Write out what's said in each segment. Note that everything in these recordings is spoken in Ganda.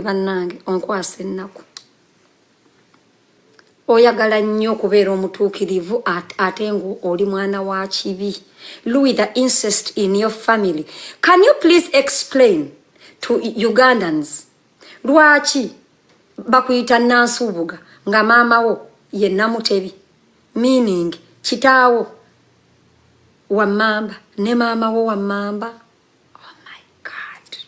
bannange onkwasa ennaku oyagala nnyo okubeera omutuukirivu ate ngo oli mwana wa kibi. Luwi, the incest in your family. Can you please explain to Ugandans lwaki bakuyita Nansubuga nga maama wo ye Namutebi, meaning kitaawo wa Mamba ne maama wo wa Mamba? Oh my God.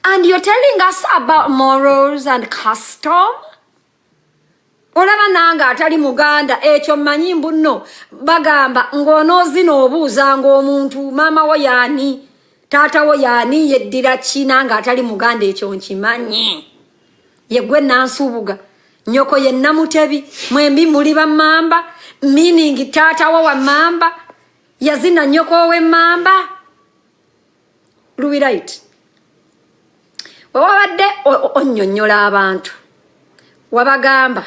And you're telling us about morals and custom? Olaba nanga atali Muganda ekyo mmanyi mbuno bagamba ng'onoozina obuuza ng'omuntu maama wo yaani taata wo yaani yeddira ki nanga atali Muganda ekyo nkimanyi. Ye gwe Nansubuga, nnyoko ye Namutebi, mwembi muli ba Mamba, meaning taata wo wa Mamba yazina nnyoko we Mamba. Luwi, right? Wabadde onnyonnyola abantu wabagamba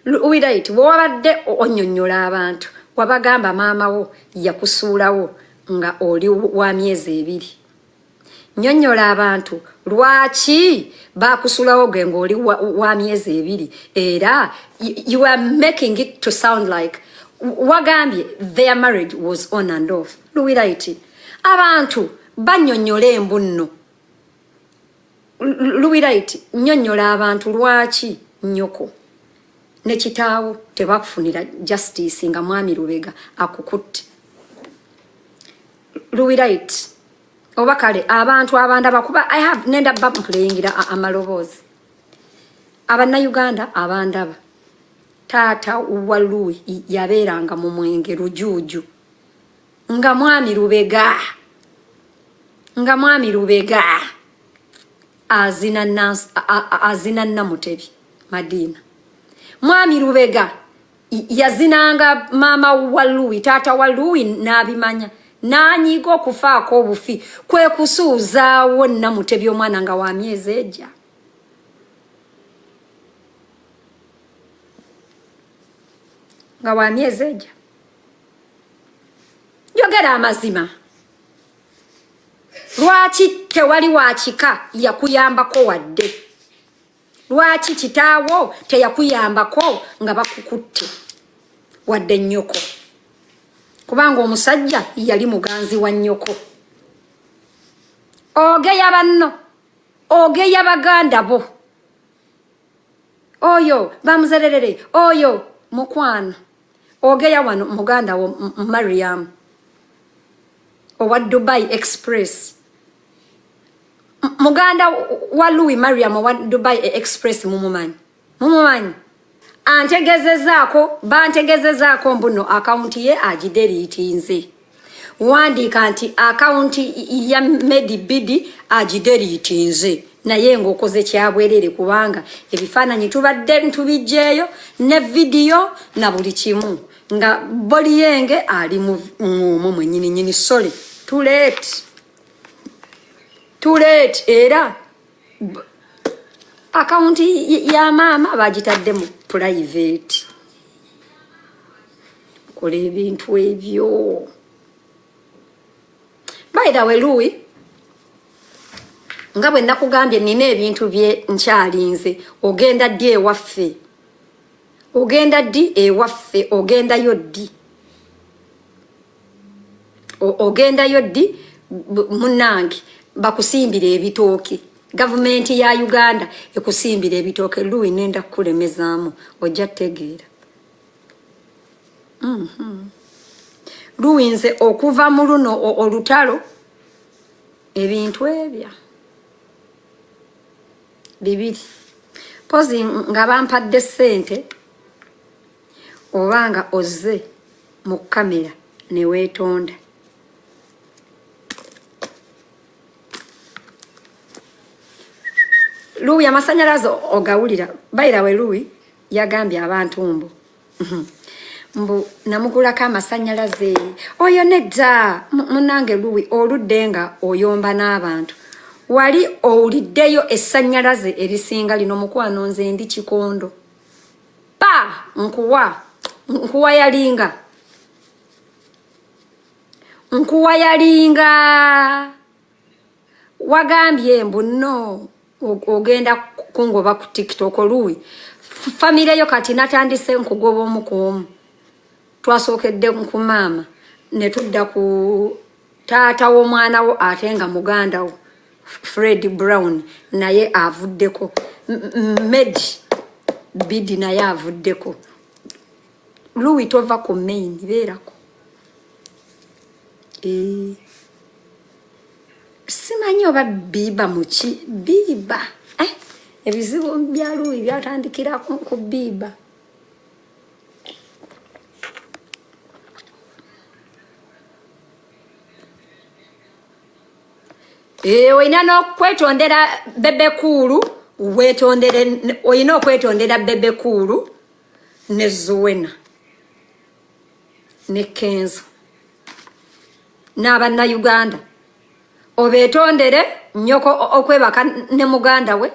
Luwi, right? Wabadde onnyonnyola abantu wabagamba maama wo yakusuulawo nga oli wa myezi 2. Nnyonnyola abantu lwaki bakusulawo ge ng'oli wa myezi 2 era you are making it to sound like wagambye their marriage was on and off. Luwi, right? Abantu bannyonnyola embuno. Luwi, right? Nnyonnyola abantu lwaki nnyoko ne kitaawo tebakufunira justice nga mwami Lubega akukutte. Luwi, right? Oba kale abantu abandaba kuba I have nenda bamplayingira amaloboozi Abannayuganda abandaba taata wa Luwi yabeeranga mu mwenge lujuuju nga mwami Lubega azina Namutebi Madina. Mwami Lubega yazinanga maama wa Luwi, taata wa Luwi n'abimanya n'anyiga okufaako obufi kwe kusuuzaawo Namutebi omwana nga wa myezi ejja. Nga wa myezi ejja. Yogera amazima. Lwaki tewali wakika yakuyambako wadde? Lwaki kitaawo teyakuyambako nga bakukutte wadde nnyoko? Kubanga omusajja yali muganzi wa nnyoko. Ogeya banno, ogeya baganda bo. Oyo bamuzererere, oyo mukwano. Ogeya wano muganda wo Mariam owa Dubai Express. Muganda wa Luwi Mariam wa Dubai Express mumumanyi. Bantegezezaako mbuno akaunti ye agideliitinze. Wandiika nti akaunti ya Medibidi agideliitinze. Naye ng'okoze kyabwerere kubanga ebifaananyi tubadde ntubijjeeyo ne video na buli kimu. Nga Boliyenge ali mu mwennyini sole. Too late era akaunti ya maama bagitadde mu private. Kola ebintu ebyo. By the way, Luwi, nga bwe nakugambye nina ebintu bye nkyalinze. Ogenda ddi ewaffe? Ogendayo ddi munnange bakusimbira ebitooke. Gavumenti ya Uganda ekusimbira ebitooke. Luwi, nenda kukulemezaamu ojja tegeera. Luwi, nze okuva mu luno olutalo ebintu ebyo 2 pozi nga bampadde ssente obanga ozze mu kamera ne weetonda. Luwi, amasanyalaze ogawulira. By the way, Luwi yagambye abantu mbu namugulako amasanyalaze. Oyo nedda munange Luwi, oludde nga oyomba n'abantu. Wali owuliddeyo essanyalaze erisinga lino mukwano nze ndi Kikondo. Nkuwa yalinga wagambye mbu no ogenda kungoba ku TikTok Luwi family yo kati natandise nkugoba omukomu twasokedde ku mama ne tudda ku taata w'omwana wo atenga muganda wo Fred Brown naye avuddeko Med Bidi naye avuddeko Luwi tova ku main berako simanyi oba biba muki biba ebizibu bya Luwi byatandikira ku biba oyina n'okwetondera bebe kulu wetondere oyina okwetondera bebe kulu ne Zuwena ne Kenzo n'abanna Uganda obetondere nyoko okwebaka ne muganda we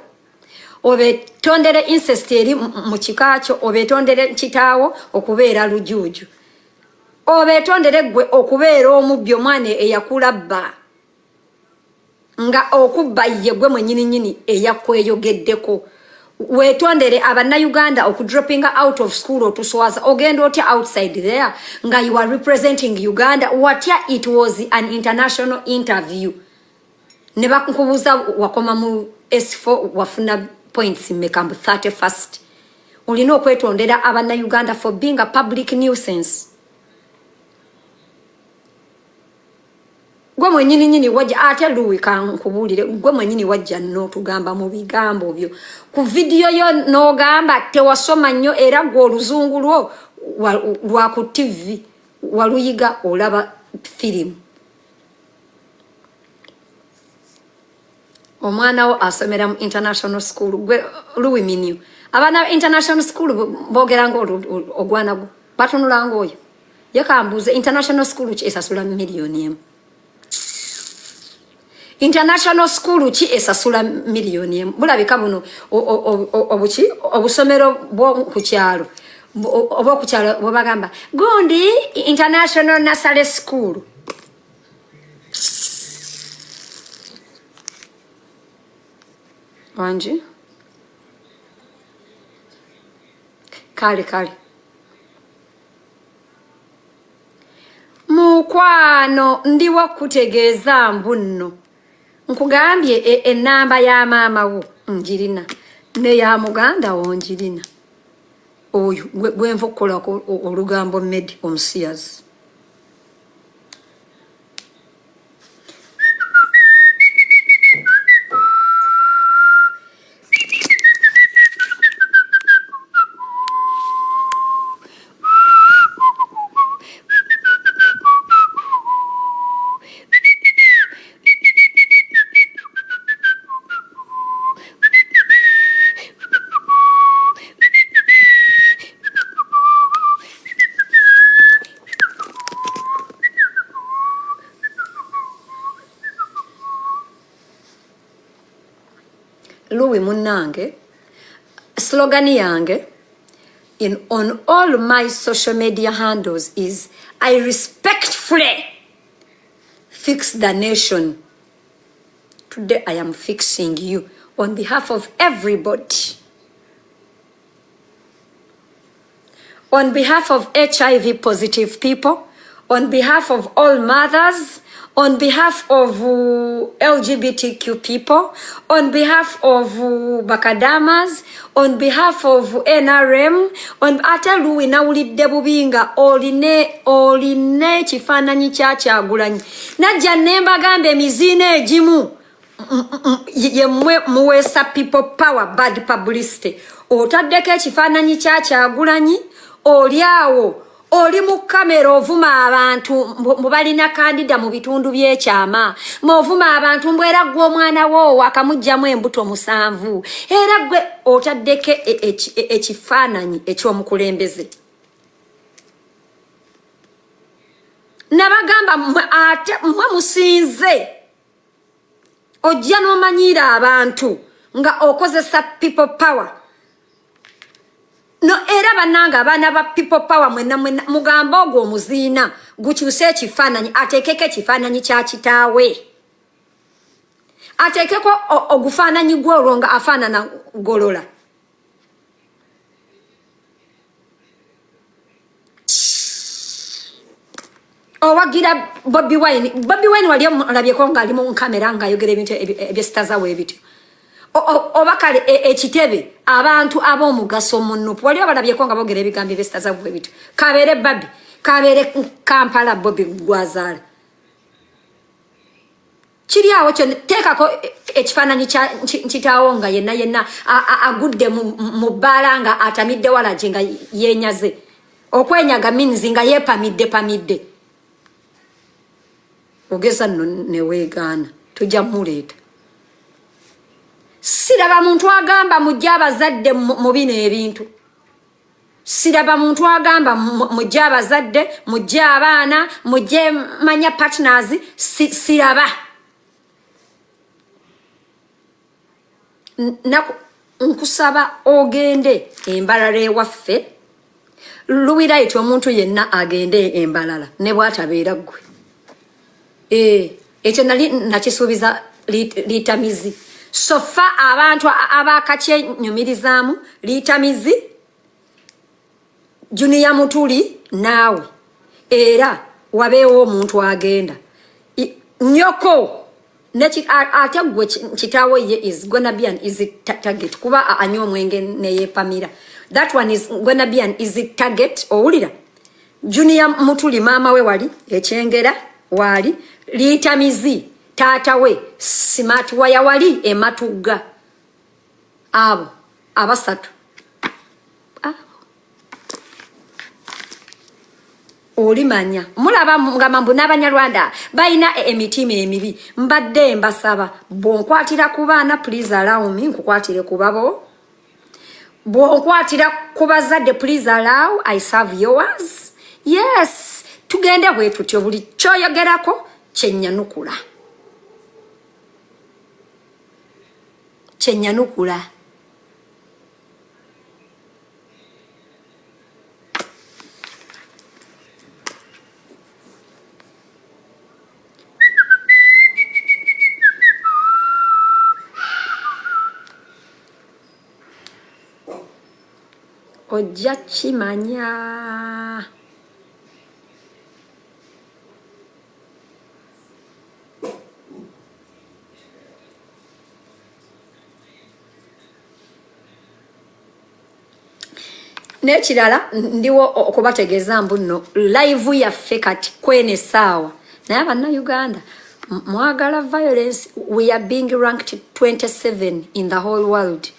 obetondere incest eri mu kikaacho obetondere kitaawo okubeera lujuju obetondere gwe okubeera omubbi omwana eyakula bba nga okubba ye gwe mwenyini eyakweyogeddeko wetondere abanna Uganda okudropping out of school otuswaza ogenda otya outside there nga you are representing Uganda watya it was an international interview ne bakubuza wakoma mu S4 wafuna points mekambu 31st ulina okwetondera abanna Uganda for being a public nuisance gwe mwenyini wajja ate Luwi kankubulire gwe mwenyini wajja no tugamba mu bigambo byo ku video yo no gamba tewasoma nnyo era gwe oluzungu lwa ku TV waluyiga olaba film omwana wo asomera mu international school gwe Luwi minyu abana international school bogera ngo ogwana go batunula ngoyo yakambuze international school ki esasula milioni emu international school ki esasula milioni emu bulabika buno obuki obusomero bwo ku kyalo obo ku kyalo bobagamba gondi international nursery school wanji kale mukwano ndiwo kutegeeza mbuno nkugambye enamba ya mama wo njirina ne ya muganda wo njirina oyo gwenvo kola ko olugambo Med omusiyazi Luwi munange slogan yange on all my social media handles is I respectfully fix the nation. Today I am fixing you on behalf of everybody. On behalf of HIV positive people, on behalf of all mothers, on behalf of LGBTQ people, on behalf of Bakadamas, on behalf of NRM, on ate Luwi nawulidde bubinga oline kifaananyi Kyagulanyi najja nembagambe emizina egimu yemmwe muweesa people power bad publicity otaddeko ekifaananyi Kyagulanyi oliawo oli mu kamera ovuma abantu mubalina kandida mu bitundu by'ekyama movuma abantu mbwera gwe omwana wo wakamujjamu embuto 7 era gwe otaddeko ekifaananyi eky'omukulembeze nabagamba ate mwe musinze ojja n'omanyiira abantu nga okozesa people power no era bananga abana ba people power mwena mugamba ogwo omuziina gukyuse ekifaananyi ateekeko ekifaananyi kya kitaawe atekeko ogufaananyi gw'olwo nga afaanana golola. Owagira Bobi Wine wali olabyeko ng'ali mu kamera ng'ayogera ebintu ebyesitazawo ebityo. Oba kale ekitebe abantu ab'omugaso mu Nuupu wali obalabyeko nga boogera ebigambo ebyesitazawo ebityo. Kabeere Babi, kabeere Kampala Bobi Gwazaala. Kiri awo kyo teekako ekifaananyi kitaawo nga yenna agudde mu bbaala nga atamidde walagi nga yeenyaze. Okwenyaga means nga yeepamidde. Ogeza nno ne weegaana tujja muleeta. Siraba muntu agamba mujje abazadde mu bino ebintu. Siraba muntu agamba mujje abazadde, mujje abaana, mujje manya partners, siraba. Nkusaba ogende embalala ewaffe. Luwi right omuntu yenna agende embalala ne bwatabeera ggwe. Ekyo nali nakisuubiza liitamizi. Sofa abantu abakakyenyumirizaamu liitamizi Junior Mutuli naawe era wabeewo omuntu agenda. Nnyoko ate gwe kitaawo ye is gonna be an easy target kuba anywa omwenge neyeepamira. That one is gonna be an easy target. Owulira Junior Mutuli maama we wali ekyengera wali liitamizi taata we smart waya wali ematugga. Abo abasatu olimanya mulaba nga mambu n'Abanyarwanda balina emitima emibi. Mbadde mbasaba bw'onkwatira ku baana please allow me nkukwatire ku babo. Bw'onkwatira ku bazadde please allow I serve yours. Yes, tugende bwe tutyo buli kyoyogerako kyenyanukula. Ojja kimanya. Nekirala ndiwo okubategeeza mbu nno live yaffe kati kwene saawa naye bannayuganda mwagala violence. We are being ranked 27 in the whole world.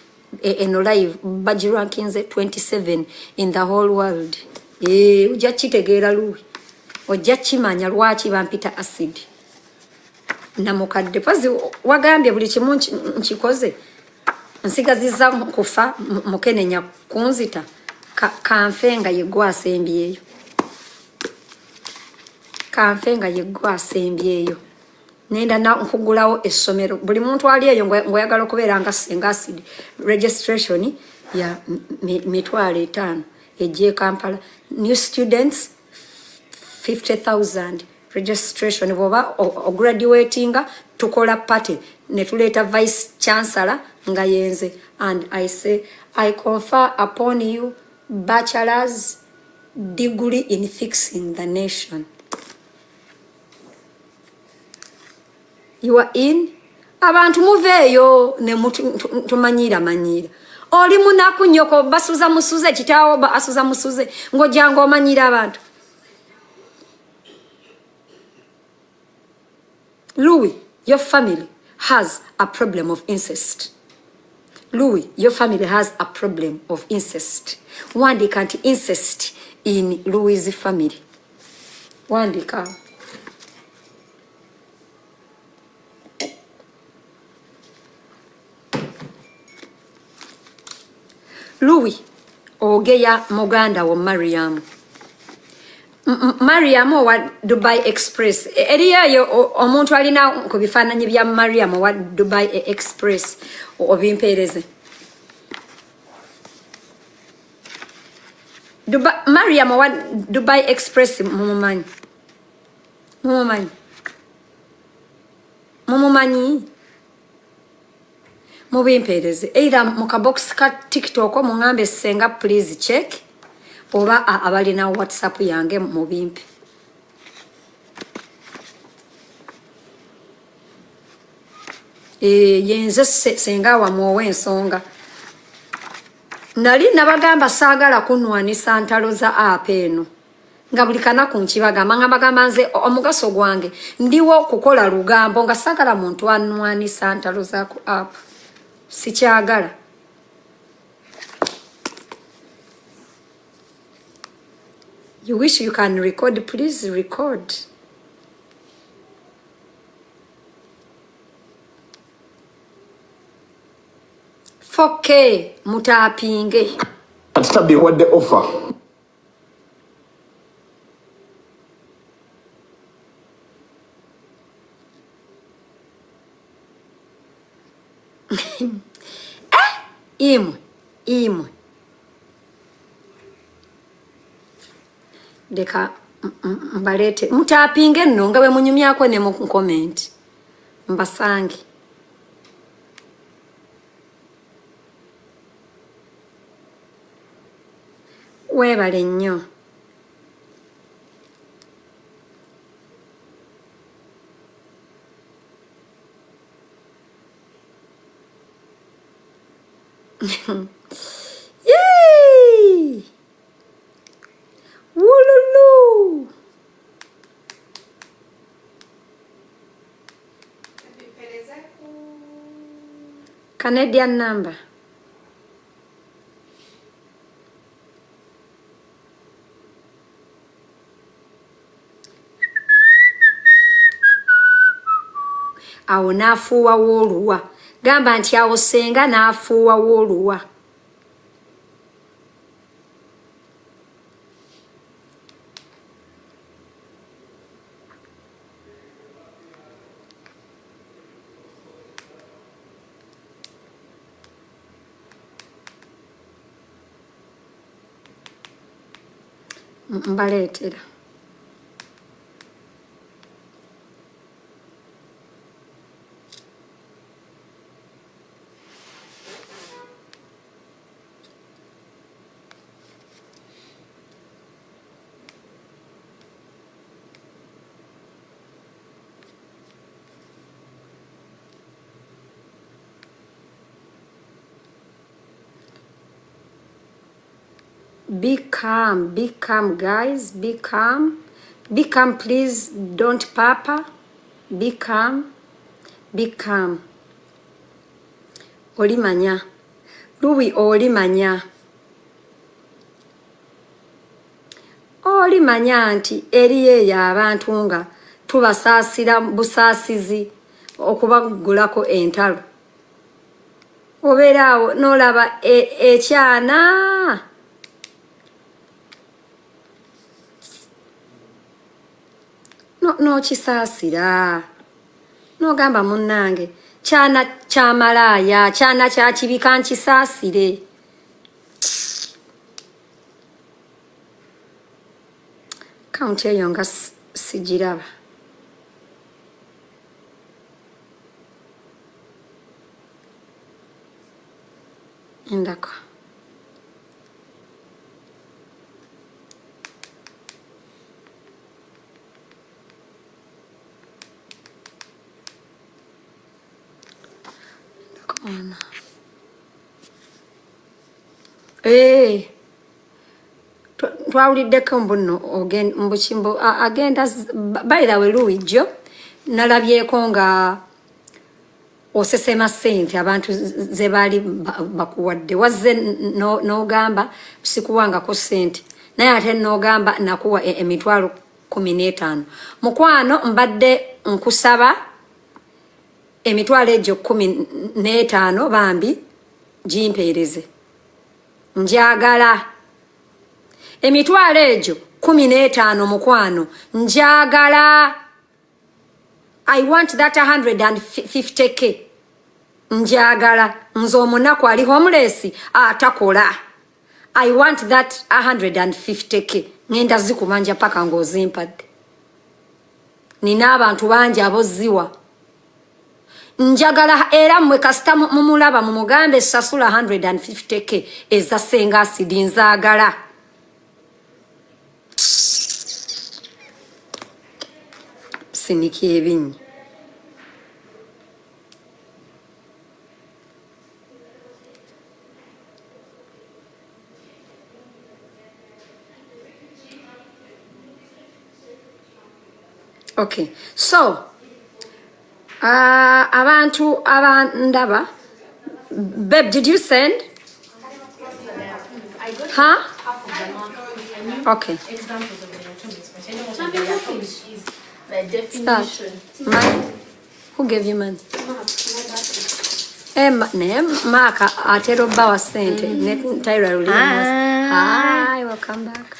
Eno live baji rankings 27 in the whole world. Ojja kitegeera Luwi, ojja kimanya lwaki bampita acid namukadde pazi wagambye buli kimu nkikoze nsigaziza kufa mukenenya kunzita kanfenga yegwasembyeyo. Kanfenga yegwasembyeyo nenda na nkugulawo essomero buli muntu ali eyo ngoyagala okubeera nga Senga acid registration ya mitwale 5 ejje Kampala. New students 50,000 registration. Boba graduating tukola party netuleta vice chancellor nga yenze. And I say I confer upon you bachelor's degree in fixing the nation. You are in abantu muveeyo ne tumanyira manyira. Oli munaku nyoko basuza musuze kitaawo ba asuza musuze ngojanga omanyira abantu. Luwi, your family has a problem of incest. Luwi, your family has a problem of incest. Wandi can't incest in Luwi's family. Wandi ka. Luwi, ogeya muganda wa Mariam. Mariam wa Dubai Express. Eriyo omuntu alina ku bifaananyi bya Mariam wa Dubai Express obimpereze. Mariam wa Dubai Express mumumanyi. Mumumanyi. mubimpereze either muka box ka TikTok mungambe Senga please check oba abalina WhatsApp yange mubimpe. Yenze Senga wa mwowe ensonga. Nali nabagamba saagala kunwanisa ntalo za app eno. Nga buli kanaku nkibagamba nga bagamba nze omugaso gwange ndiwo kukola lugambo nga saagala muntu anwanisa ntalo za ku app. Sikyagala. You wish you can record, please record. Foke mutapinge. Atabi what the offer. Imwe. Deka mbalete mutapinge nno nga bwe munyumyako ne mu comment. Mbasange. Webale nnyo. Yay! Wululu! Canadian number. Awo naafuuwa w'oluwa. Gamba nti awo Senga naafuuwa w'oluwa. Mbaleetera. Be calm, guys. Be calm. Be calm, please. Don't papa. Be calm. Be calm. Olimanya. Luwi olimanya. Olimanya nti eriye ya abantu nga tubasaasira busaasizi okubagulako entalo. Obeeraawo n'olaba ekyana. No kisaasira. No gamba munnange. Kyana kya malaaya, kyana kya kibika nkisaasire. Kaunti eyo nga sigiraba. Endako. Ana. Twawuliddeko mbuno mbukimbo agenda bayira we Luwi jo nalabyeko nga osesema sente abantu ze bali bakuwadde wazze n'ogamba sikuwangako sente naye ate n'ogamba nakuwa emitwalo 15 mukwano mbadde nkusaba emitwalo egyo 15 bambi jimpeereze njagala emitwalo egyo 15 mukwano njagala I want that 150k njagala nze omunaku ali homeless atakola I want that 150k ngenda zikumanja paka ngozimpadde nina abantu bangi aboziwa njagala era mmwe kasita mumulaba mumugambe sasula 150k eza Senga acid nzaagala. Siniki ebinyi. Okay, so abantu abandaba, babe, did you send? Huh? Okay. Start. Money. Who gave you money? Maka atero bawa sente. Tyra Williams. Hi, welcome back.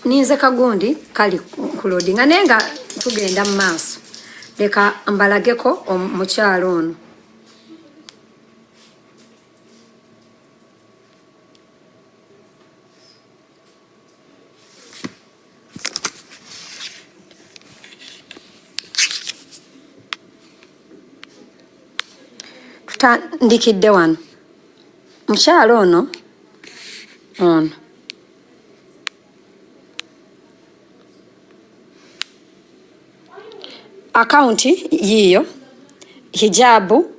Ninze kagundi kali kulodinga nenga tugenda mu maaso. Leka mbalageko omukyalo ono. Tutandikidde wano. Mukyalo ono account yiyo hijabu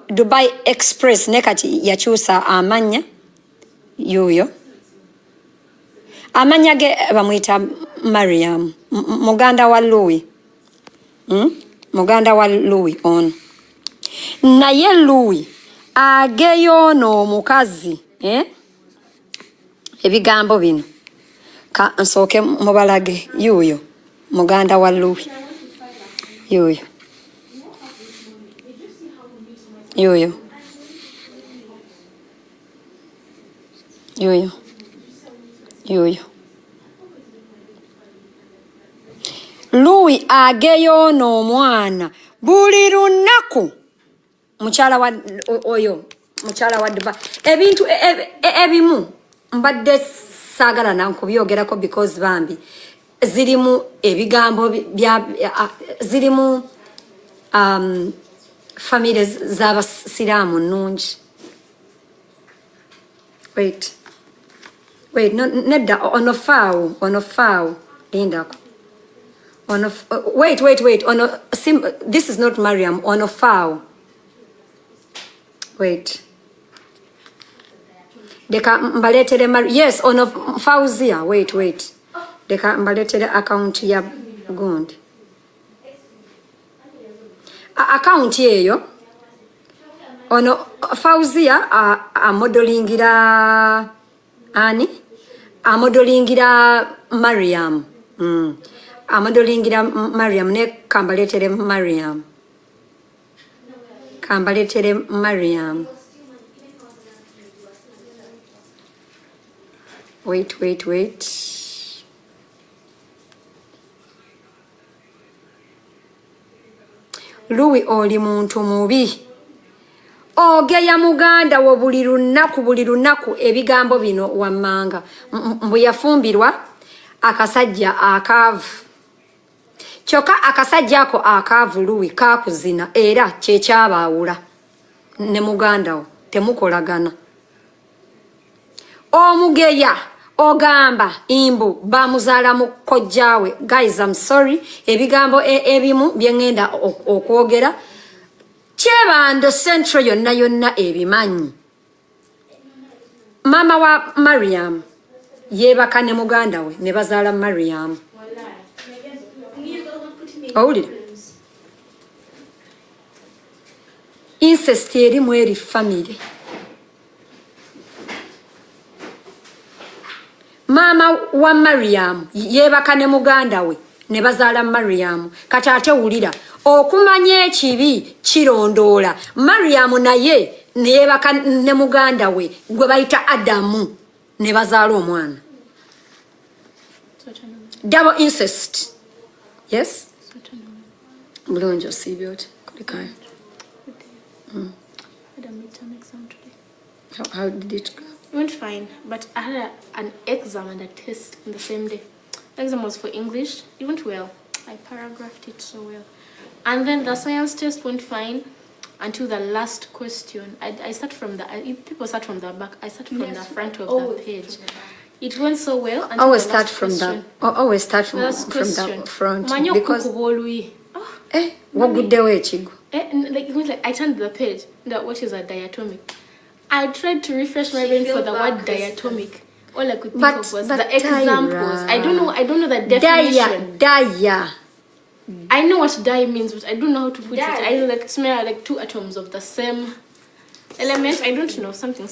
Dubai Express nekati yakyusa amanya yuyo amanya ge bamwita Mariam muganda wa Luwi muganda wa Luwi on naye Luwi ageyo no mukazi ebigambo bino ka nsooke mubalage yuyo muganda wa Luwi yuyo Luwi ageyo n'omwana buli lunaku mukyala wa oyo mukyala wa Dubai ebintu ebimu mbadde saagala nankubyogerako because bambi zirimu ebigambo bya zirimu family z'abasiraamu nnungi. Wait, no, nedda onofaawo lindako wait this is not Mariam onofaawo wait deka mbaletere yes onofauzia wait deka mbaletere account ya gundi account yeyo ono Fauzia amodelingira ani amodelingira Mariam amodelingira Mariam ne kambaletere Mariam wait Luwi oli muntu mubi ogeya muganda wo buli lunaku ebigambo bino wammanga mbu yafumbirwa akasajja akaavu kyokka akasajja ako akaavu Luwi kakuzina era kyekyabaawula ne muganda wo temukolagana omugeya ogamba imbu bamuzaala mu kojjaawe. Guys, I'm sorry ebigambo ebimu byengenda okwogera kyebando central yonna ebimanyi. Mama wa Mariam yebaka ne muganda we ne bazaala Mariam. Owulira incest eri mweri family. Mama wa Mariam yebaka ne muganda we ne bazaala Mariam. Kati ate wulira okumanya ekibi kirondoola. Mariam naye ne yebaka ne muganda we gwe bayita Adamu ne bazaala omwana. Double incest. Yes? Bulungi osiibye oti kulikayo. How did it go? It went fine, but I had an exam and a test on the same day. The exam was for English. It went well. I paragraphed it so well. And then the science test went fine until the last question. I start from the, people start from the back. I start from the front of the page. It went so well. Always start from the, always start from the front. Because, what good day we like it was like I turned the page. What is a diatomic? I tried to refresh my brain for the word diatomic. All I could think of was the examples. I don't know the definition. I know what di means, but I don't know how to put it. I like smell like two atoms of the same element. I don't know something.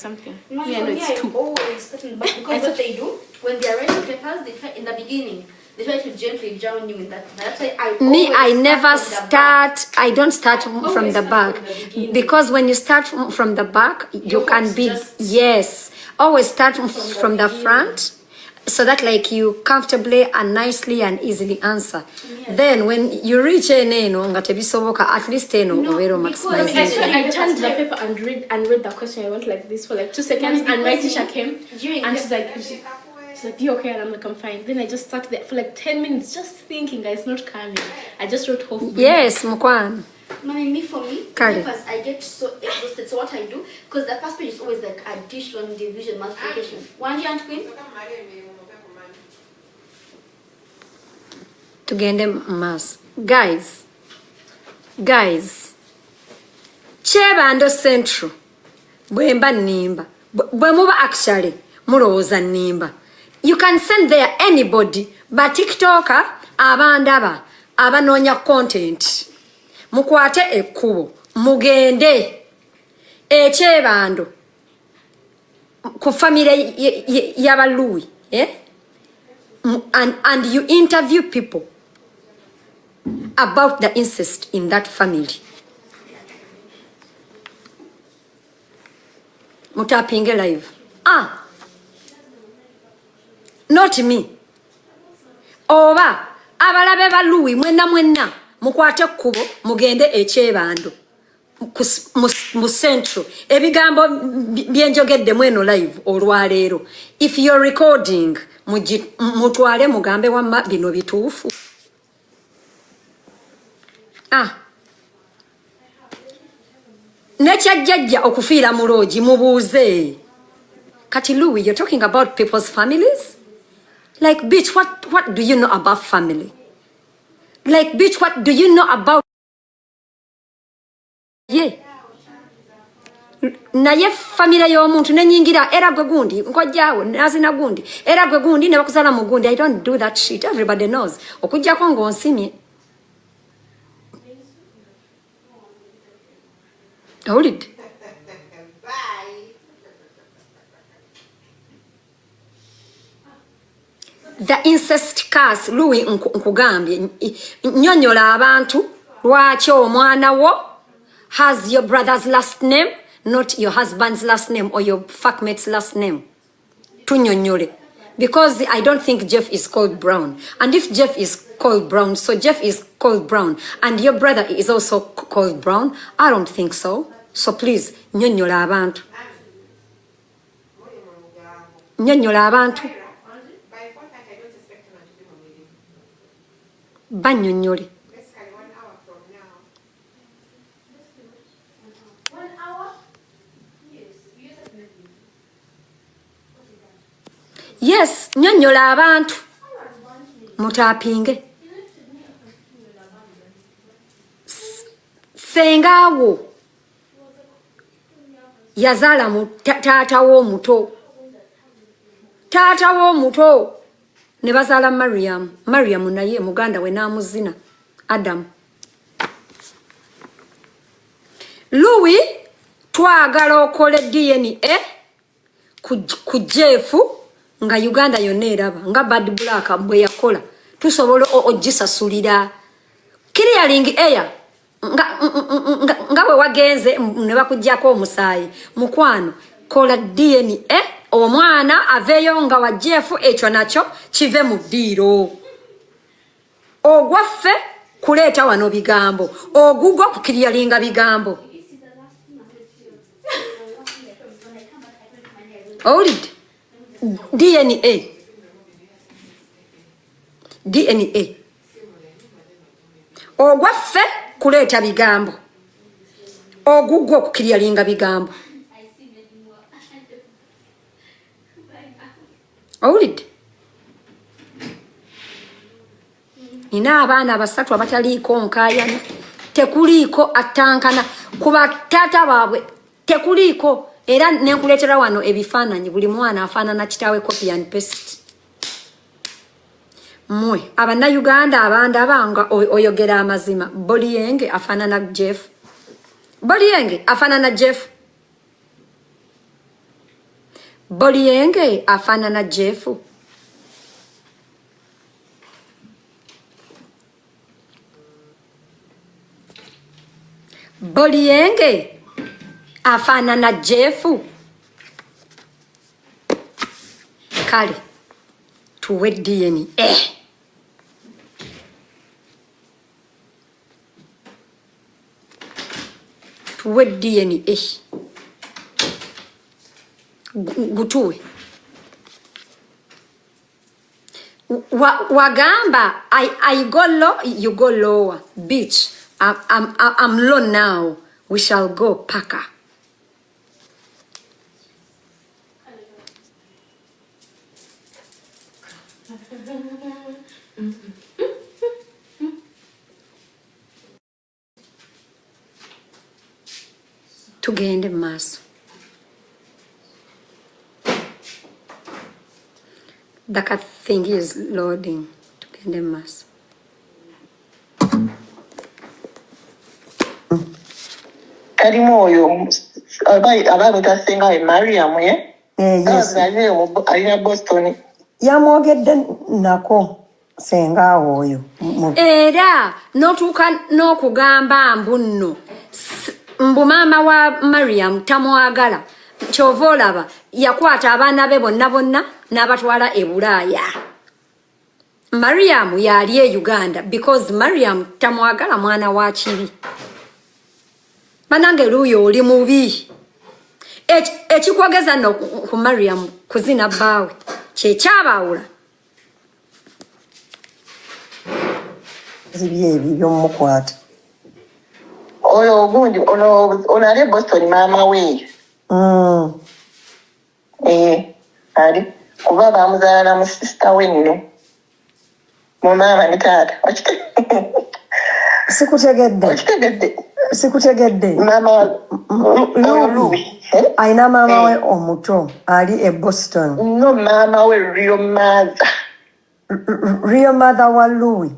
No, yeah, no, it's two. Always because what they do when they are writing papers, they try in the beginning. They try to gently drown you in that. That's why I don't start from the back. Because when you start from the back, you can be, always start from the front, so that like you comfortably and nicely and easily answer. Then when you reach at least maximize. I turned the paper and read the question. I went like this for like 2 seconds, and my teacher came and she's like, you okay? And I'm like, I'm fine. Then I just sat there for like 10 minutes just thinking, guys, not coming. I just wrote half. Yes, Mukwan. For me, because I get so exhausted. So what I do, because the first page is always like addition, division, multiplication. One year and queen. Tugende mass. Guys. Chebando central. Bwemba nimba. Bwemuba actually. Mulowooza nimba. You can send there anybody, but TikToker, abandaba, abanoonya content. Mukwate ekkubo, mugende ekyebando ku family y'aba Luwi, and you interview people about the incest in that family. Mutapinge live. Not me. Oba abalabe ba Luwi mwenna mukwate kubo mugende ekyebando mu central ebigambo byenjogedde mweno live olwaleero. If you're recording mutwale mugambe wamma bino bituufu. Nekyajjajja okufiira mu loogi mubuuze. Kati Luwi, you're talking about people's families? Like, bitch, what do you know about family? Like, bitch, what do you know about... Naye family y'omuntu nenyingira era gwe gundi nkojjaawo nazina gundi era gwe gundi ne bakuzala mu gundi. I don't do that shit. Everybody knows. Okujjako ng'onsimye. Hold it. The incest case, Luwi nkugambye, nnyonnyola abantu lwaki omwana wo has your brother's last name, not your husband's last name or your fuckmate's last name. Tunnyonnyole. Because I don't think Jeff is called Brown. And if Jeff is called Brown, so Jeff is called Brown, and your brother is also called Brown, I don't think so. So please, nnyonnyola abantu. Nnyonnyola abantu. Bannyonnyole. Yes, nnyonnyola abantu. Mutapinge. Senga wo yazaala mu taata w'omuto. Taata w'omuto ne bazaala Mariam. Mariam naye muganda we n'amuzina Adam. Luwi twagala okole DNA ku Jeff nga Uganda yonna eraba nga Bad Black bwe yakola. Tusobola ogisasulira. Clearing air nga bwe wagenze ne bakuggyako omusaayi. Mukwano kola DNA omwana aveeyo nga wa Jeff, ekyo nakyo kive mu ddiiro. Ogwaffe kuleeta wano bigambo, ogugwa kukiryalinga bigambo. Owulidde? DNA DNA. Ogwaffe kuleeta bigambo. Ogugwo okukiryalinga bigambo. Owulidde? Nina abaana basatu abataliiko nkaayana. Tekuliiko atankana. Kuba taata baabwe tekuliiko. Era nenkuleetera wano ebifaananyi buli mwana afaanana kitaawe copy and paste. Mwe Abannayuganda abandaba nga oyogera amazima. Boliyenge afaanana Jeff. Boliyenge afaanana Jeff. Boliyenge afaanana Jeff. Boliyenge afaanana Jeff. Kale tuwe DNA. Tuwe DNA. Gutuwe. Wagamba, I go low, you go lower. Bitch, I'm low now. We shall go paka. Tugende maaso. That thing is loading. Tugende maaso. Kalimu oyo abaana Senga Mariam ye. Yes. Alina Boston. Yamwogedde nako Senga oyo. Era n'okugamba mbuno. Mbu maama wa Mariam tamwagala. Kyova olaba yakwata abaana be bonna n'abatwala e Bulaaya. Mariam yali e Uganda because Mariam tamwagala mwana wa kibi. Banange Luwi oli mubi. Ekikwogeza no ku Mariam kuzina bbaawe kyekyabaawula. Zibye by'omukwata. Oyo ogundi ono ali Boston maama we. Ali kuba bamuzaala na musista we nno. Mu maama ne taata. Sikutegedde. Mama Luwi. Aina mama we omuto ali e Boston. No mama we real mother. Real mother wa Luwi.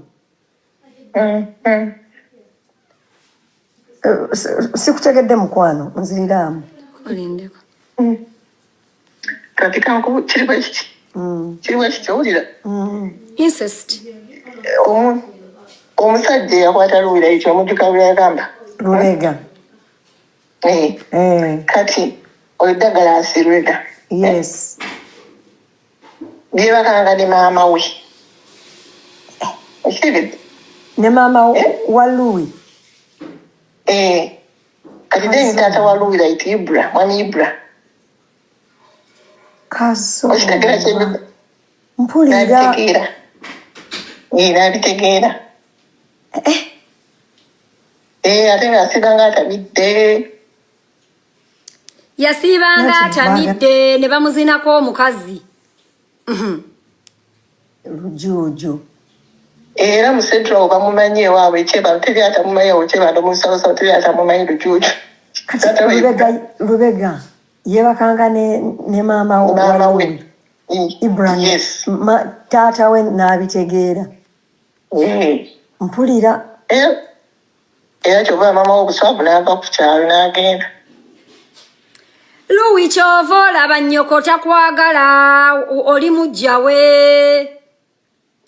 Sikutegedde mukwano nziriramu. Olindeko. Katika nkubu kiriwa kiti. Kiriwa kiti owulira. Incest. Omusajja yakwata Luwi ayitibwa omujjuka bwe yagamba. Lubega. Kati oddagala asirwega. Yes. Byebakanga ne maama we. Okirabidde? Ne mama wa Luwi. Kati deni taata wa Luwi ayitibwa Ibra, mwami Ibra. Kaso. Okitegera kyebyo. Mpulira. Nabitegeera. Ate ng'asiibanga atabidde. Yasiibanga atamidde ne bamuzinako omukazi. Lujuuju. Era mu Central bamumanyi ewaabwe ekyebalo teri atamumanyi ekyebalo mu South teri atamumanyi Lujuuju. Lubega yebakanga ne maama we. Ibrahim. Yes. Taata we n'abitegeera. Mpulira. Era kyova maama w'obuswavu n'ava ku kyalo n'agenda. Luwi kyova olaba nnyoko takwagala oli mujja we.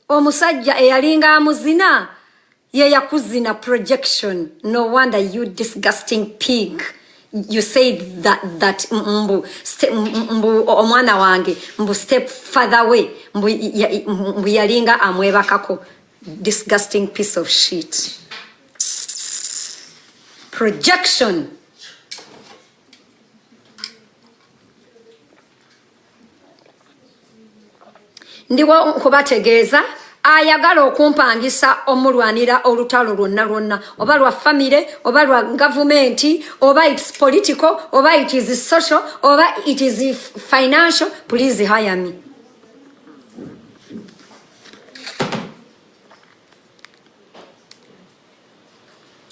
Omusajja eyalinga amuzina ye yakuzina projection. No wonder you disgusting pig. You said that mbu omwana wange mbu step further way mbu yalinga amwebakako. Disgusting piece of shit. Projection. Ndiwo nkubategeeza ayagala okumpangisa omulwanira olutalo lwonna oba lwa family oba lwa government oba it's political oba it is social oba it is financial, please hire me.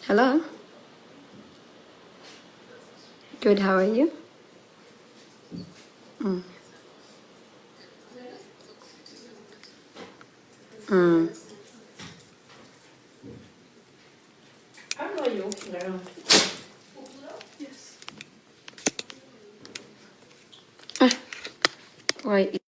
Hello? Good, how are you? I don't know why you're walking around. Yes. Wait.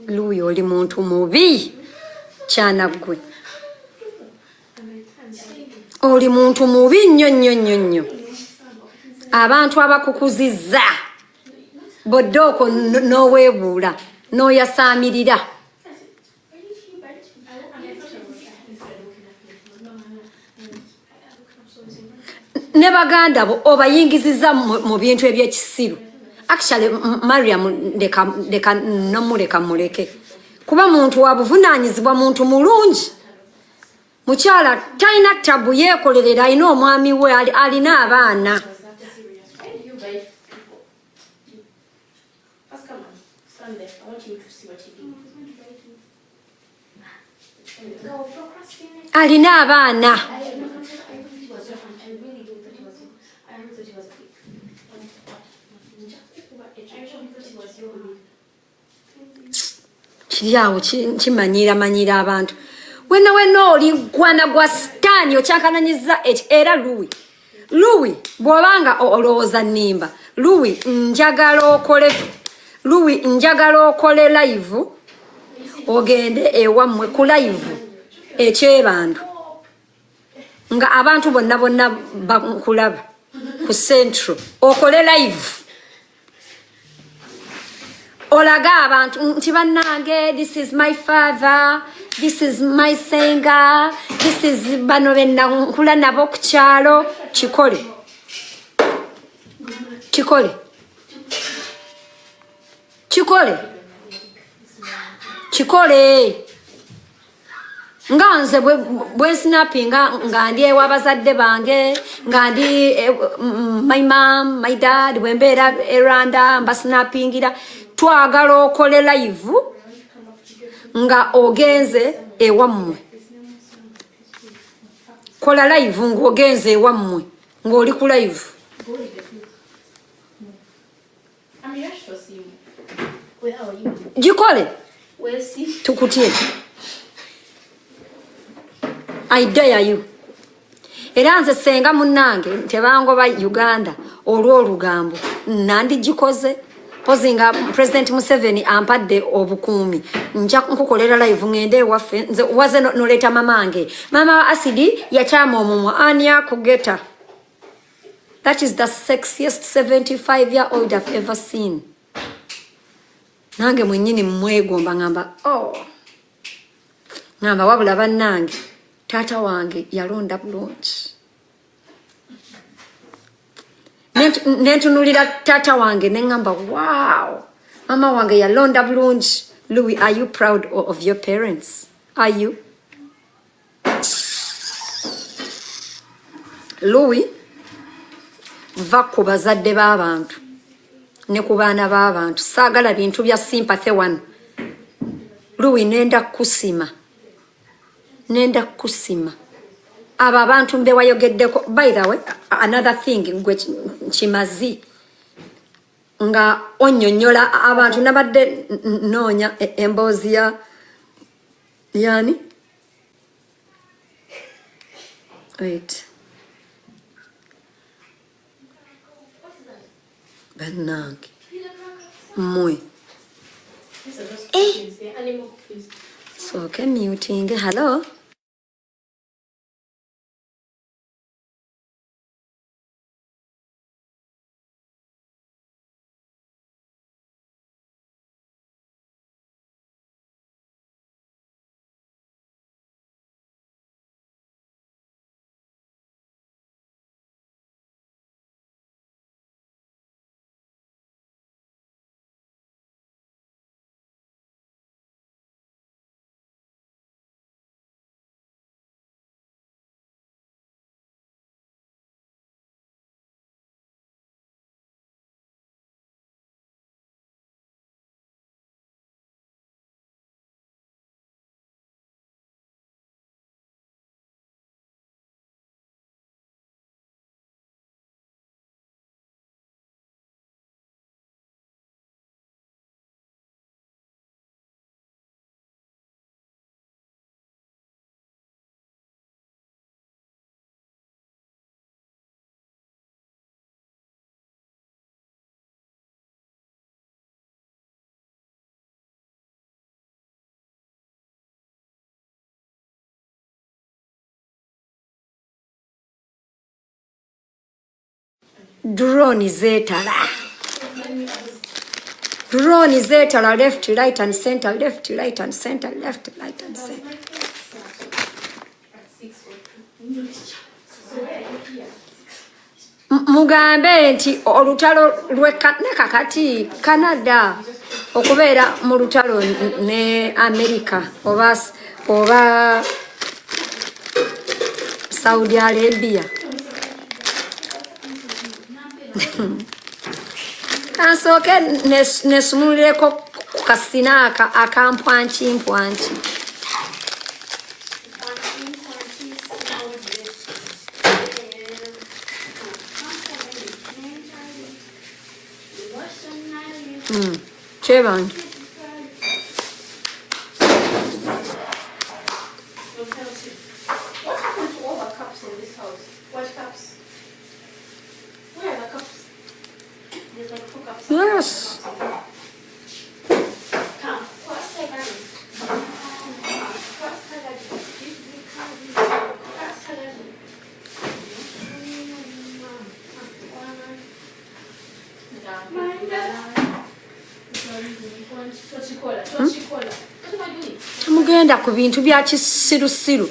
Luwi oli muntu mubi kyana gwe. Oli muntu mubi nnyo. Abantu abakukuzizza boddoko n'oweebuula n'oyasaamirira. Ne baganda bo obayingizizza mu bintu ebyekisiru. Actually Mariam leka nomuleka muleke kuba muntu wabuvunaanyizibwa muntu mulungi. Mukyala talina tabu yeekolerera alina omwami we alina abaana. Alina abaana. Kiriawo kimanyira abantu. Wena oli gwana gwa sitaani okyankananyiza era Luwi bw'obanga olowooza nnimba Luwi njagala okole live ogende ewammwe ku live ekyebandu nga abantu bonna bakulaba ku Central okole live olaga abantu nti bannange, this is my father, this is my Senga, this is bano benna nkula nabo ku kyalo. Kikole nga nze bwe snappinga nga ndi ewabazadde bange nga ndi my mom my dad bwe mbeera Rwanda mba snappingira. Twagala okole live nga ogenze ewammwe. Kola live nga ogenze ewammwe ng'oli ku live. Gikole tukutye. I dare you. Era nze senga munnange tebangoba Uganda olw'olugambo nandi gikoze. Pozinga President Museveni ampadde obukuumi nja nkukolera live ngende ewaffe nze waze noleta mamange. Mama Asidi yakyama omumwa ani akugeta. That is the sexiest 75-year-old I've ever seen. Nange mwenyini mwegomba ngamba, oh. Ngamba wabula bannange, taata wange yalonda bulungi. Nentunulira taata wange nengamba, wow. Mama wange yalonda bulungi. Luwi, are you proud of your parents? Are you? Luwi, va ku bazadde b'abantu ne ku baana b'abantu. Saagala bintu bya sympathy wano. Luwi, nenda kusima. Abo abantu mbe wayogeddeko. By the way, another thing gwe kimazi nga onnyonnyola abantu nabadde noonya emboozi ya yani. Wait. Bannange. Mmwe. So can muting. Hello? Drone zetala. Drone zetala, left, right and center, left, right and center, left, right and center. Mugambe nti olutalo Kati Canada okubeera mu lutalo ne America oba Saudi Arabia. Kansooke nesumulireko ku kasina akampwanki. Chevan. What happened to all the cups in this house? What cups? Where are the cups? There's like 4 cups. Yes. Come. Mugenda ku bintu bya kisirusiru.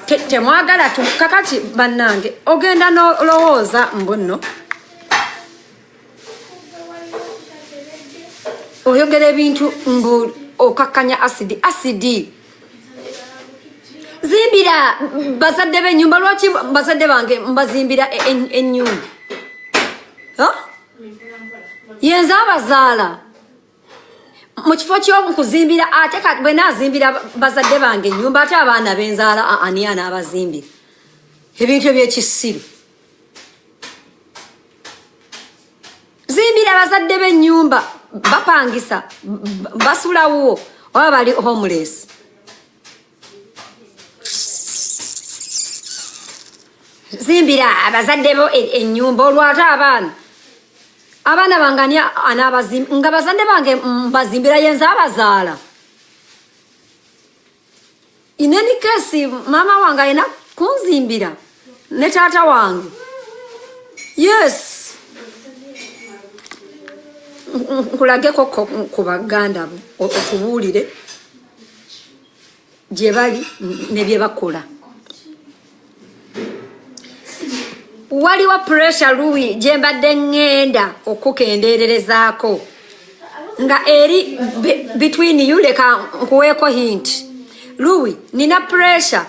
Temwagala kakati bannange ogenda nolowooza mbunno oyogera ebintu mbu okakkanya asidi zimbira bazadde b'ennyumba. Lwaki bazadde bange mbazimbira ennyumba? Yenza abazaala mu kifo ky'okuzimbira ate kati bwe naazimbira bazadde bange ennyumba ate abaana b'enzaala ani anaabazimbira ebintu eby'ekisiru. Zimbira bazadde b'ennyumba bapangisa basulawo oba bali homeless. Zimbira abazadde bo ennyumba olwate abaana bange anaabazimbi nga bazadde bange mbazimbira yenza abazaala. In any case mama wange alina kunzimbira ne taata wange Yes. Nkulageko ku baganda bo okubuulire gye bali ne bye bakola. Waliwo pressure Luwi gye mbadde ŋŋenda okukendeererezaako nga eri between you leka nkuweeko hint. Luwi nina pressure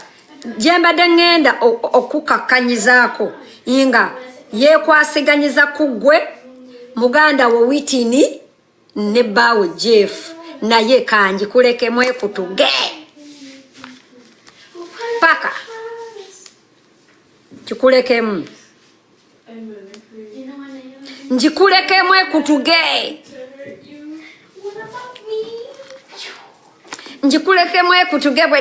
gye mbadde ŋŋenda okukakkanyizaako nga yeekwasiganyiza ku ggwe muganda wo Witini ne bbaawe Jeff naye kangikulekemu ekutuge paka kikulekemu ngikulekemu ekutuge ngikulekemu ekutuge bwe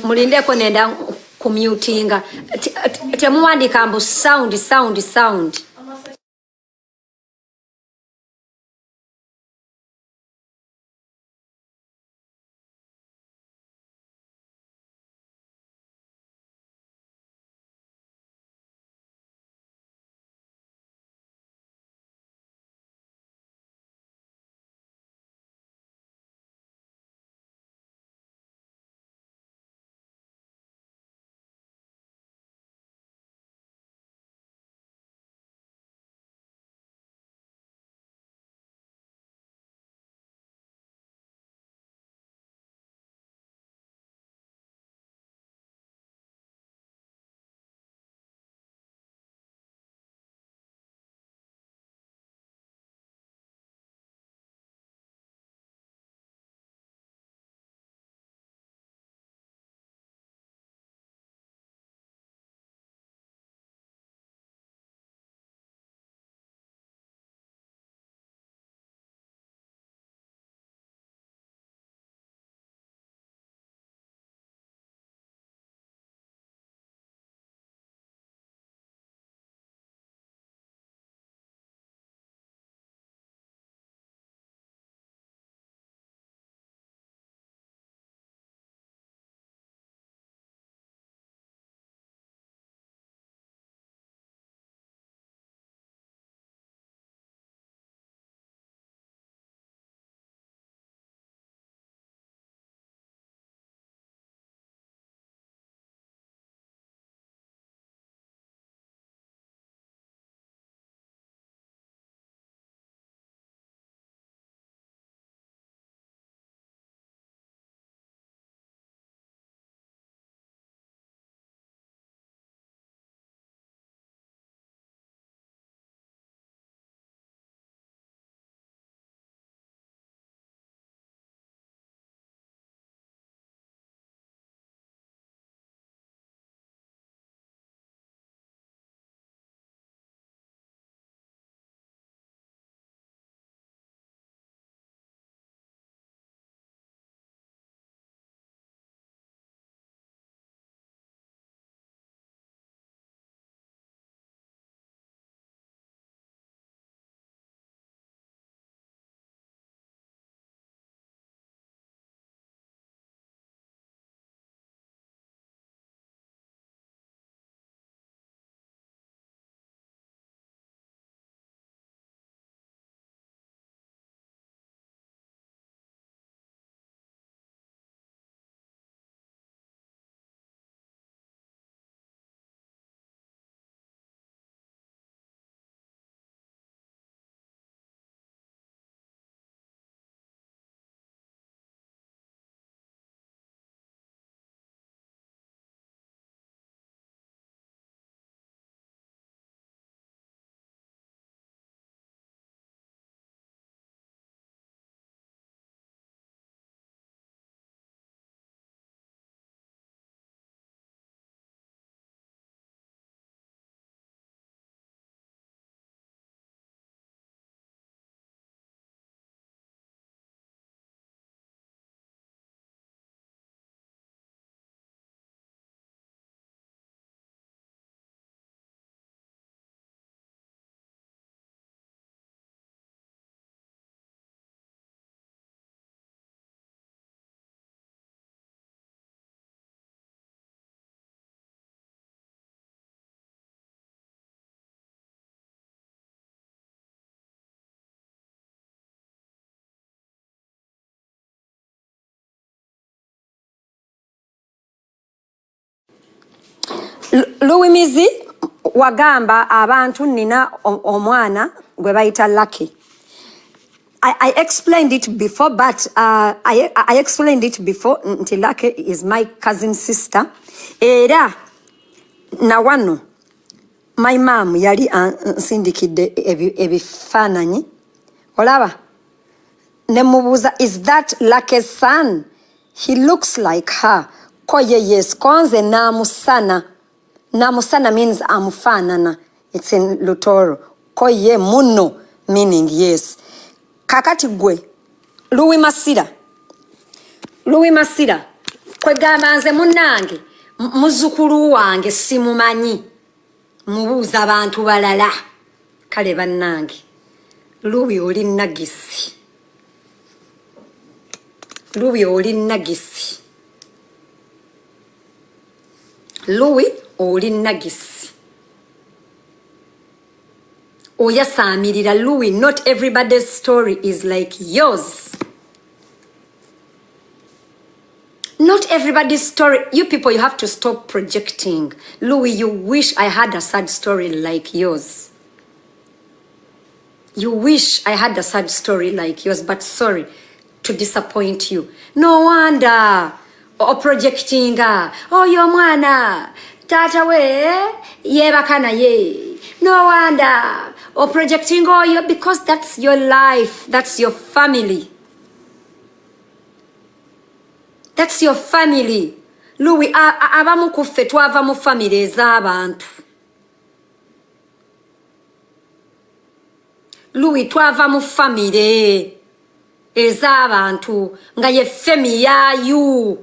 mulindeko nenda commutinga temuwandika mbu sound Luwi mizi wagamba abantu nina omwana gwe bayita Lucky. I explained it before, but I explained it before until Lucky is my cousin sister. Era na wano my mom yali sindikide ebifananyi. Olaba nemubuza, is that Lucky's son? He looks like her. Koye yes, konze namusana. Namusana means amufanana. It's in Lutoro. Koye muno meaning yes. Kakati gwe Luwi Masira kwe gamba nze munange muzukulu wange simumanyi mubuuza abantu balala kale bannange Luwi oli nagisi Luwi oli nagisi Oyasamirira Luwi, not everybody's story is like yours. Not everybody's story. You people, you have to stop projecting. Luwi, you wish I had a sad story like yours. You wish I had a sad story like yours, but sorry to disappoint you. No wonder. Or projecting. Oh, your mwana. Tata we. Ye bakana ye. No wonder. Or projecting all your, because that's your life. That's your family. That's your family. Luwi, abamu kufe twava mu family ez'abantu. Luwi, twava mu family ez'abantu. Nga ye femi ya you.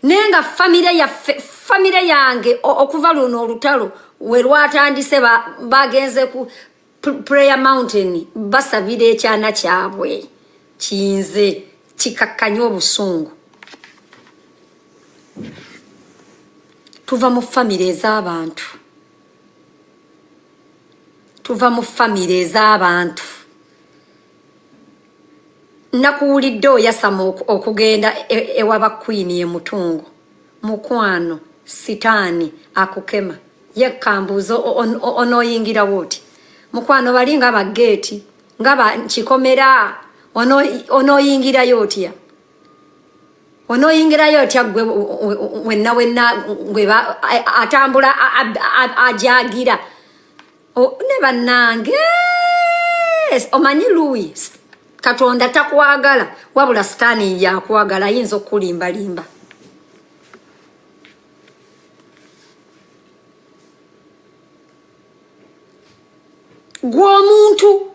Nenga family yange okuva luno olutalo we lwatandise bagenze ku prayer mountain basabire ekyana kyabwe kinze kikakkanya obusungu. Tuva mu family ez'abantu. Nakuwulidde oyasama okugenda ewaba Queen ye Mutungo. Mukwano sitaani akukema. Yekambuzo onoyingira woti. Mukwano bali nga bageti nga kikomera onoyingira yotya. Onoyingira yotya gwe wenna gwe atambula ajagira. Ne bannange omanyi Luwi Katonda takwagala wabula sitaani yakwagala yinza okulimbalimba. Gwomuntu,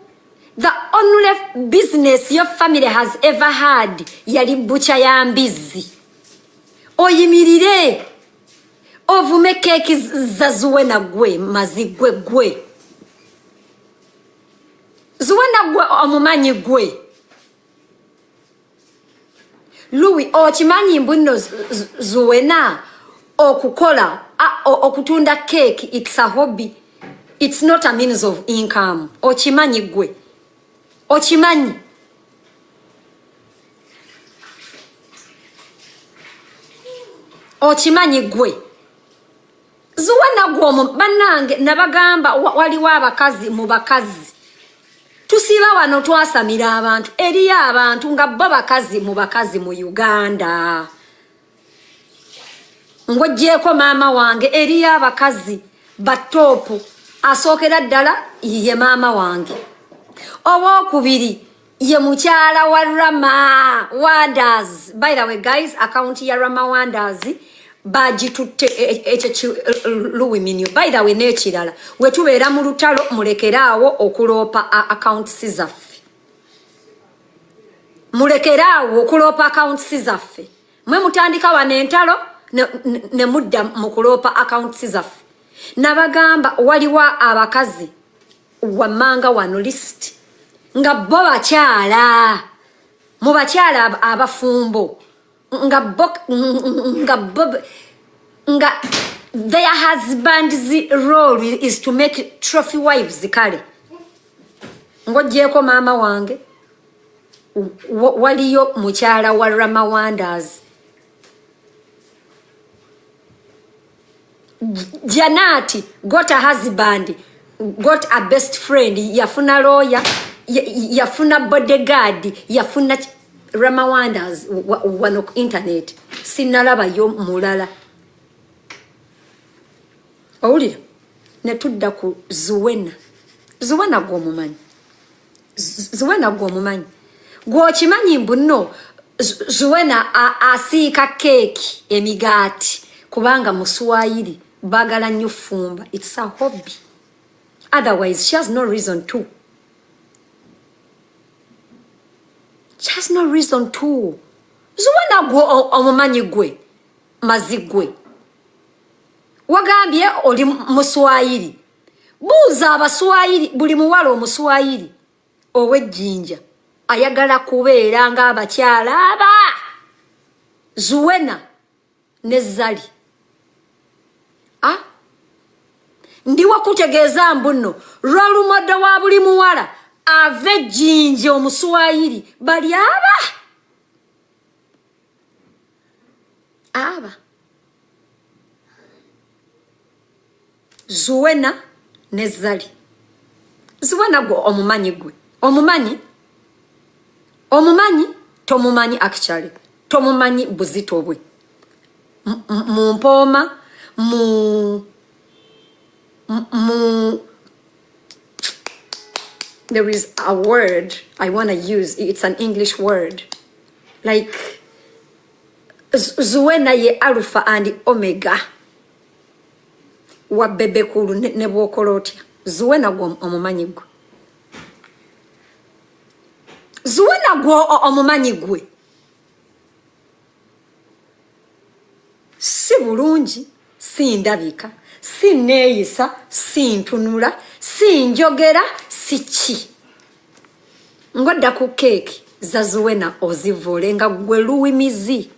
the only business your family has ever had yali bucha ya mbizi. Oyimirire ovume keki za Zuwena gwe mazigwe gwe. Zuwena gwe omumanyi gwe. Luwi okimanyi mbuno Zuwena okukola okutunda keki, it's a hobby. It's not a means of income. Ochimanyi gwe. Ochimanyi. Ochimanyi gwe. Zuwena gwomu banange nabagamba waliwo abakazi mu bakazi. Tusiba wano twasamira abantu. Eriyo abantu nga bo bakazi mu bakazi mu Uganda. Ngojjeko mama wange eriyo abakazi batopu. Asokera ddala ye mama wange. Owokubiri ye mukyala wa Rama Wonders. By the way guys, account ya Rama Wonders bagitutte ekyo Luwi minu. By the way nekirala wetubeera mu lutalo mulekeraawo okuloopa accounts zaffe. Mulekeraawo okuloopa accounts zaffe. Mwe mutandika wane entalo ne mudda mu kuloopa accounts zaffe. Nabagamba waliwa abakazi wamanga wano list nga bo bakyala mu bakyala abafumbo nga their husband's role is to make trophy wives kale ngojjeko mama wange waliyo mukyala wa Rama Wonders Janati got a husband, got a best friend, yafuna lawyer, yafuna bodyguard, yafuna Ramawandas wano internet. Sinalaba yo mulala. Owulira ne tudda ku Zuwena. Zuwena gwo mumanyi. Zuwena gwo mumanyi. Gwo kimanyi mbuno Zuwena asiika keki emigaati kubanga muswahili bagala nnyo fumba. It's a hobby. Otherwise she has no reason to. She has no reason to. Zuwena gwo omumanyi gwe mazigwe. Wagambye oli muswahili. Buuza abaswahili buli muwala omuswahili ow'ejjinja ayagala kubeera ng'abakyala aba. Zuwena ne Zali. Ndi wakutegeeza mbuno lw'olumodo wa buli muwala ava ejjinja omuswahili bali aba. Zuwena ne Zali. Zuwena gwe omumanyi gwe. Omumanyi? Tomumanyi actually. Tomumanyi buzito bwe. Mumpooma there is a word I want to use. It's an English word. Like Zuwena ye Alpha and Omega. Wa bebe kulu ne bwokolotia. Zuwena gwo omumanyi gwe. Zuwena gwo omumanyi gwe. Si bulungi, si ndabika, si neeyisa, si ntunula, si njogera, si ki. Ngodda ku keeki za Zuwena ozivule nga gwe Luwi mizi.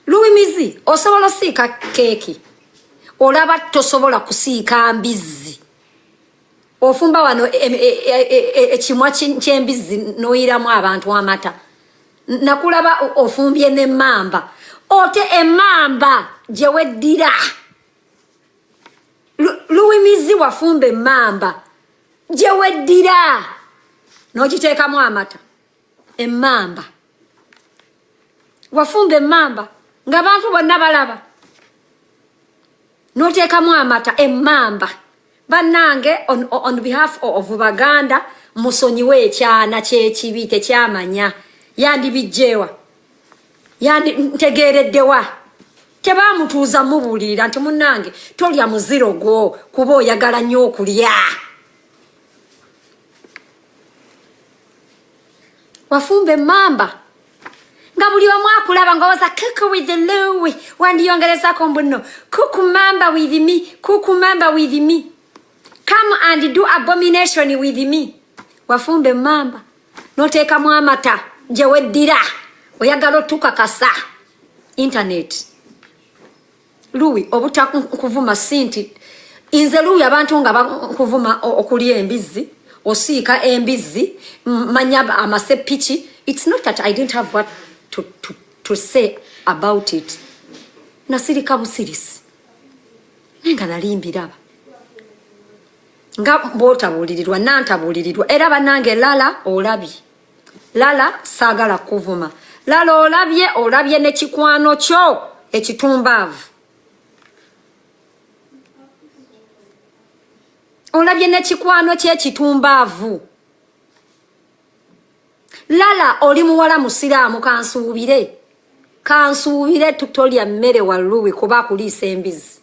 Luwi mizi, osobola siika keeki. Olaba tosobola kusiika mbizzi. Ofumba wano ekimwa ky'embizzi noyiramu abantu amata. Nakulaba ofumbye n'emmamba. Ote emmamba gye weddira. Luwi mizi wafumba emmamba gye weddira. N'ogiteekamu amata. Emmamba. Wafumba emmamba ng'abantu bonna balaba. N'oteekamu amata emmamba. Bannange on behalf of Baganda musonyiwe ekyana ky'ekibi tekyamanya. Yandibijjeewa. Ntegeereddewa. Tebaamutuuza mubuulirira nti munnange tolya muziro gwo kuba oyagala nnyo okulya. Wafumba emmamba. Nga buli omu akulaba ng'owoza kuku with the Luwi. Wandiyongerezako mbuno. Kuku mamba with me. Kuku mamba with me. Come and do abomination with me. Wafumba emmamba. N'oteekamu amata gye weddira. Oyagala otukakasa. Internet. Luwi obutakuvuma sinti. Inze Luwi abantu nga bakuvuma okulya embizzi. Osiika embizzi. Manya amasepiki. It's not that I didn't have what to say about it. Nasirika busirisi. Nenga nalimbiraba. Nga bwotabuulirirwa nantabuulirirwa era bannange lala olabye. Lala saagala kuvuma. Lala olabye n'ekikwano kyo ekitumbaavu. Olabye n'ekikwano ky'ekitumbaavu. Lala oli muwala musiraamu kansuubire tutolya mmere wa Luwi kuba akuliisa embizzi.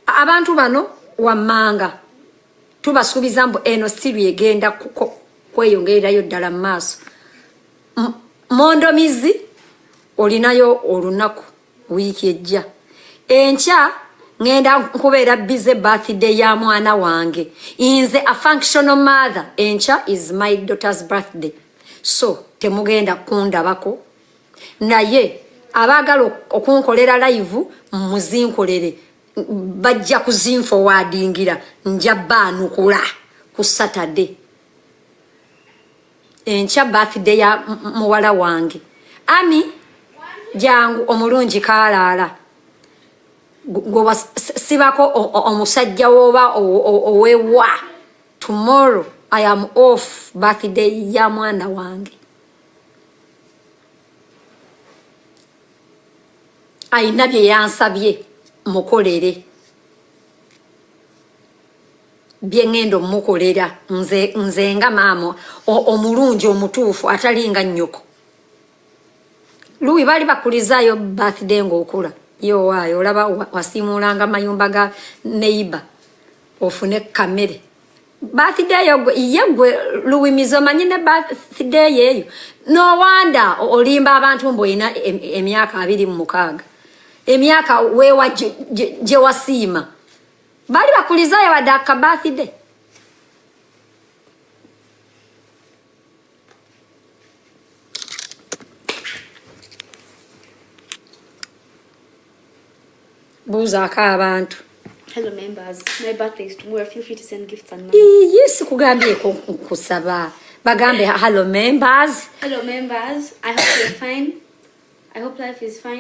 Abantu bano wammanga tubasuubiza mbu eno siri egenda kweyongererayo ddala mu maaso. Mondomizi olinayo olunaku wiiki ejja. Enkya ngenda nkubeera bize birthday ya mwana wange. Inze a functional mother. Enkya is my daughter's birthday. So temugenda kundabako. Naye abaagala okunkolera live muzinkolere. Bajja kuzinforwardingira nja baanukula ku Saturday. encha birthday ya muwala wange. Ami jangu omulungi kalala. Gwe sibako omusajja woba owewa. Tomorrow I am off birthday ya mwana wange. Ayina bye yansabye mukolere. Byengendo mukolera nze nga maamo omulungi omutuufu atalinga nnyoko. Luwi bali bakulizayo birthday ng'okula. Yo waayo olaba wasiimulanga mayumba ga neighbor ofune kamere. Birthday yegwe Luwi Mizoma nyine birthday yeyo. No wonder olimba abantu mboyina emyaka 26. Emyaka wewa je wasiima. Bali bakulizayo wadaka birthday. Buza ka abantu. Hello members, my birthday is tomorrow. Feel free to send gifts and Yes, kugambye kusaba. Bagambe hello members. Hello members. I hope you're fine. I hope life is fine.